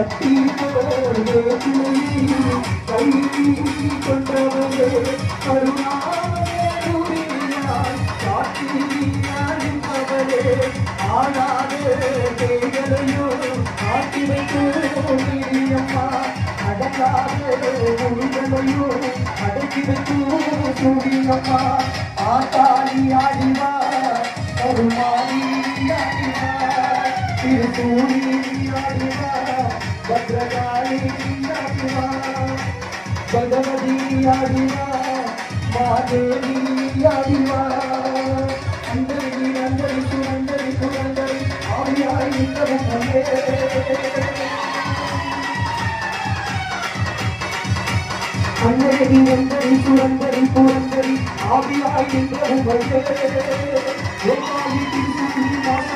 கட்டி கை கொண்டவரே கருணாமூரியாய் காட்டி அழிப்பவரே ஆளாத கைகளையோ காட்டி வைத்தோம்மா அடக்காத மொழிகளையோ அடக்கி வைத்தோம்மா ஆத்தாளி ஆடிவா கருமாரி ஆடிவா திருப்பூரி ஆடிவா भद्रकाली आदिवा भगवती आदिवा महादेवी आदिवा अंदरी अंदरी सुरंदरी सुरंदरी आवियाई कबूले अंदरी अंदरी सुरंदरी सुरंदरी आवियाई कबूले